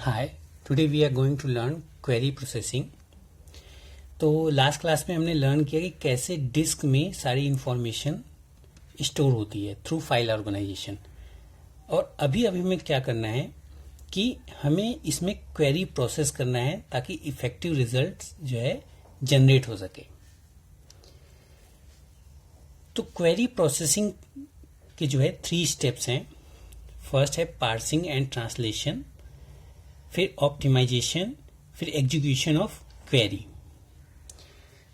Hi, today we are going to learn query processing। तो last class में हमने learn किया कि कैसे डिस्क में सारी इंफॉर्मेशन स्टोर होती है थ्रू फाइल ऑर्गेनाइजेशन। और अभी अभी हमें क्या करना है कि हमें इसमें क्वेरी प्रोसेस करना है ताकि इफेक्टिव रिजल्ट्स जो है जनरेट हो सके। तो क्वेरी प्रोसेसिंग के जो है 3 स्टेप्स हैं। फर्स्ट है पार्सिंग एंड ट्रांसलेशन, फिर ऑप्टिमाइजेशन, फिर एग्जीक्यूशन ऑफ क्वेरी।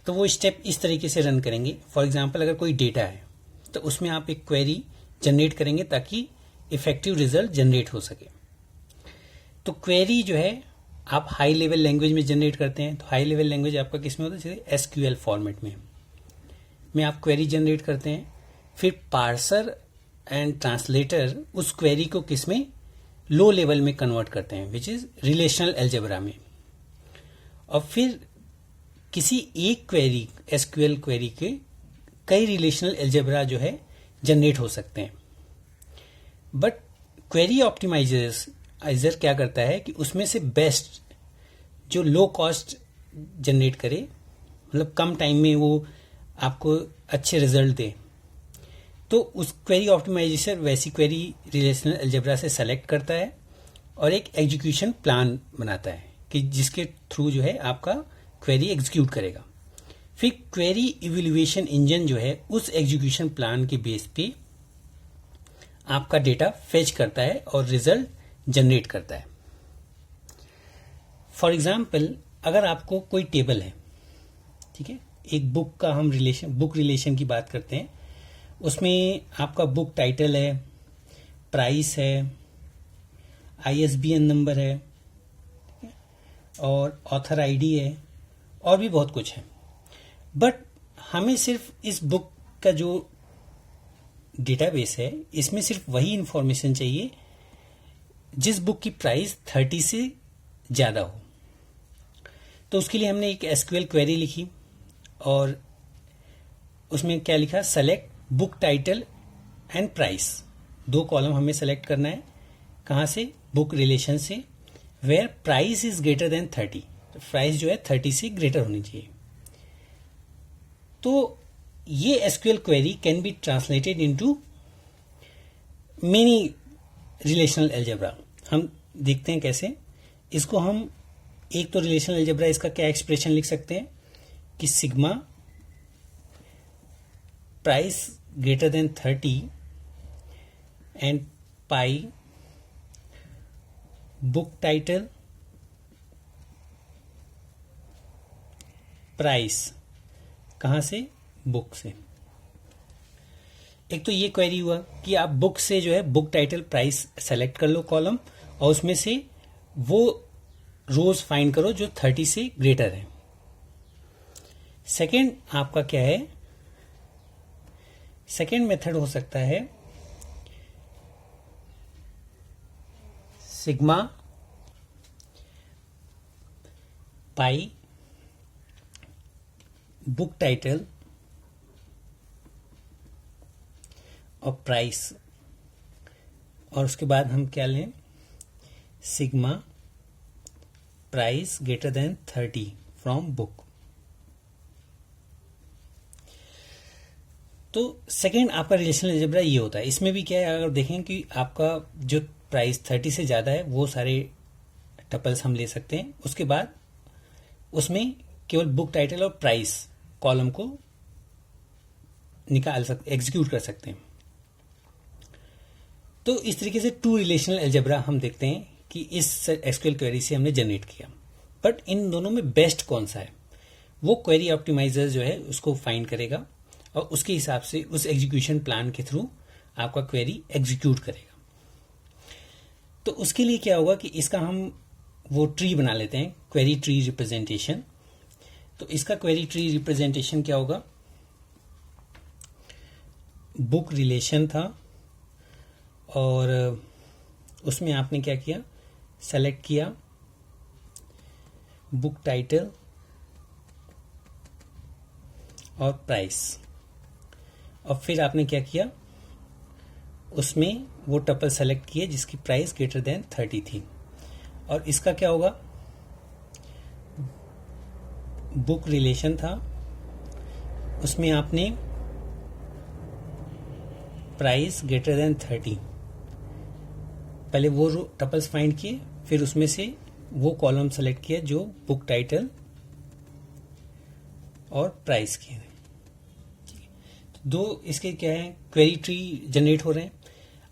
तो वो स्टेप इस तरीके से रन करेंगे। फॉर एग्जांपल अगर कोई डेटा है तो उसमें आप एक क्वेरी जनरेट करेंगे ताकि इफेक्टिव रिजल्ट जनरेट हो सके। तो क्वेरी जो है आप हाई लेवल लैंग्वेज में जनरेट करते हैं। तो हाई लेवल लैंग्वेज आपका किस में होता है? जैसे एसक्यूएल फॉर्मेट में आप क्वेरी जनरेट करते हैं। फिर पार्सर एंड ट्रांसलेटर उस क्वेरी को किस में? लो लेवल में कन्वर्ट करते हैं, विच इज रिलेशनल अलजेब्रा में। और फिर किसी एक क्वेरी, एसक्यूएल क्वेरी के कई रिलेशनल अलजेब्रा जो है जनरेट हो सकते हैं। बट क्वेरी ऑप्टिमाइजर क्या करता है कि उसमें से बेस्ट जो लो कॉस्ट जनरेट करे, मतलब कम टाइम में वो आपको अच्छे रिजल्ट दे, तो उस क्वेरी ऑप्टिमाइजेशन वैसी क्वेरी रिलेशनल अलजेब्रा से सेलेक्ट करता है और एक एग्जीक्यूशन प्लान बनाता है कि जिसके थ्रू जो है आपका क्वेरी एग्जीक्यूट करेगा। फिर क्वेरी इवैल्यूएशन इंजन जो है उस एग्जीक्यूशन प्लान के बेस पे आपका डेटा फेच करता है और रिजल्ट जनरेट करता है। फॉर एग्जाम्पल अगर आपको कोई टेबल है, ठीक है, एक बुक का हम बुक रिलेशन की बात करते हैं। उसमें आपका बुक टाइटल है, प्राइस है, आईएसबीएन नंबर है और ऑथर आईडी है और भी बहुत कुछ है। बट हमें सिर्फ इस बुक का जो डेटाबेस है इसमें सिर्फ वही इंफॉर्मेशन चाहिए जिस बुक की प्राइस 30 से ज़्यादा हो। तो उसके लिए हमने एक एसक्यूएल क्वेरी लिखी और उसमें क्या लिखा? Select book title and price. 2 column हमें सेलेक्ट करना है। कहाँ से? बुक रिलेशन से, where price is greater than 30। तो प्राइस जो है 30 से ग्रेटर होनी चाहिए। तो ये SQL query can be translated into many relational algebra. हम देखते हैं कैसे इसको हम एक तो रिलेशनल अलजेब्रा, इसका क्या एक्सप्रेशन लिख सकते हैं कि sigma price greater than 30 and pi book title price. कहां से? बुक से। एक तो ये क्वेरी हुआ कि आप बुक से जो है बुक टाइटल प्राइस सेलेक्ट कर लो कॉलम और उसमें से वो रोज फाइंड करो जो 30 से ग्रेटर है। सेकेंड आपका क्या है? सेकेंड मेथड हो सकता है सिग्मा पाई बुक टाइटल और प्राइस, और उसके बाद हम क्या लें? Sigma price greater than 30 from book. तो सेकेंड आपका रिलेशनल अलजेब्रा ये होता है। इसमें भी क्या है, अगर देखें कि आपका जो प्राइस 30 से ज़्यादा है वो सारे टपल्स हम ले सकते हैं। उसके बाद उसमें केवल बुक टाइटल और प्राइस कॉलम को एग्जीक्यूट कर सकते हैं। तो इस तरीके से 2 रिलेशनल अलजेब्रा हम देखते हैं कि इस एसक्यूएल क्वेरी से हमने जनरेट किया। बट इन दोनों में बेस्ट कौन सा है वो क्वेरी ऑप्टिमाइजर जो है उसको फाइंड करेगा और उसके हिसाब से उस एग्जीक्यूशन प्लान के थ्रू आपका क्वेरी एग्जीक्यूट करेगा। तो उसके लिए क्या होगा कि इसका हम वो ट्री बना लेते हैं, क्वेरी ट्री रिप्रेजेंटेशन। तो इसका क्वेरी ट्री रिप्रेजेंटेशन क्या होगा? बुक रिलेशन था और उसमें आपने क्या किया? सेलेक्ट किया बुक टाइटल और प्राइस, और फिर आपने क्या किया? उसमें वो टपल सेलेक्ट किए जिसकी प्राइस ग्रेटर देन 30 थी। और इसका क्या होगा, बुक रिलेशन था, उसमें आपने प्राइस ग्रेटर देन 30 पहले वो टपल्स फाइंड किए, फिर उसमें से वो कॉलम सेलेक्ट किया जो बुक टाइटल और प्राइस के। तो दो इसके क्या है, क्वेरी ट्री जनरेट हो रहे हैं।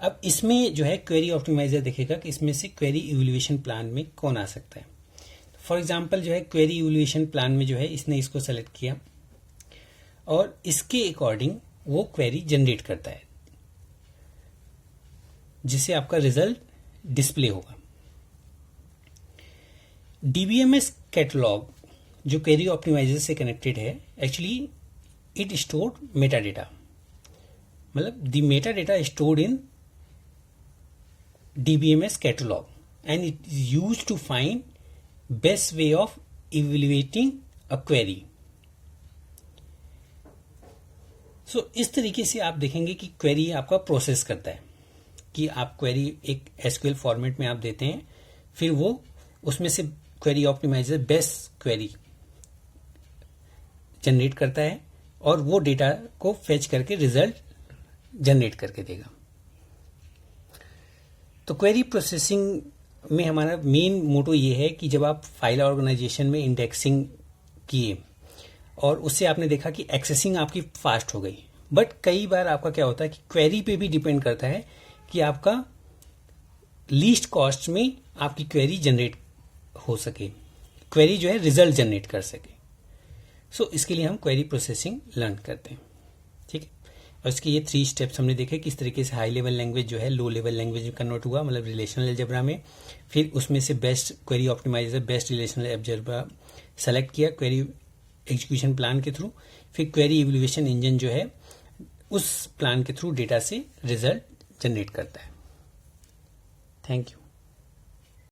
अब इसमें जो है क्वेरी ऑप्टिमाइजर देखेगा कि इसमें से क्वेरी इवैल्यूएशन प्लान में कौन आ सकता है। फॉर एग्जांपल जो है क्वेरी इवैल्यूएशन प्लान में जो है इसने इसको सेलेक्ट किया और इसके अकॉर्डिंग वो क्वेरी जनरेट करता है, जिससे आपका रिजल्ट डिस्प्ले होगा। डीबीएमएस कैटलॉग जो क्वेरी ऑप्टिमाइजर से कनेक्टेड है, actually it stored meta data, मतलब the meta data stored in DBMS catalog and it is used to find best way of evaluating a query. So इस तरीके से आप देखेंगे कि क्वेरी आपका प्रोसेस करता है कि आप क्वेरी एक SQL फॉर्मेट में आप देते हैं, फिर वो उसमें से query optimizer best query generate करता है और वो डेटा को फेच करके रिजल्ट जनरेट करके देगा। तो क्वेरी प्रोसेसिंग में हमारा मेन मोटो ये है कि जब आप फाइल ऑर्गेनाइजेशन में इंडेक्सिंग किए और उससे आपने देखा कि एक्सेसिंग आपकी फास्ट हो गई, बट कई बार आपका क्या होता है कि क्वेरी पे भी डिपेंड करता है कि आपका लीस्ट कॉस्ट में आपकी क्वेरी जनरेट हो सके, क्वेरी जो है रिजल्ट जनरेट कर सके। सो इसके लिए हम क्वेरी प्रोसेसिंग लर्न करते हैं, ठीक है। और इसके ये 3 स्टेप्स हमने देखे किस तरीके से हाई लेवल लैंग्वेज जो है लो लेवल लैंग्वेज में कन्वर्ट हुआ, मतलब रिलेशनल अलजेब्रा में। फिर उसमें से best query optimizer best relational algebra select किया क्वेरी एग्जीक्यूशन प्लान के थ्रू। फिर क्वेरी इवैल्यूएशन इंजन जो है उस प्लान के थ्रू डेटा से रिजल्ट जनरेट करता है। Thank you.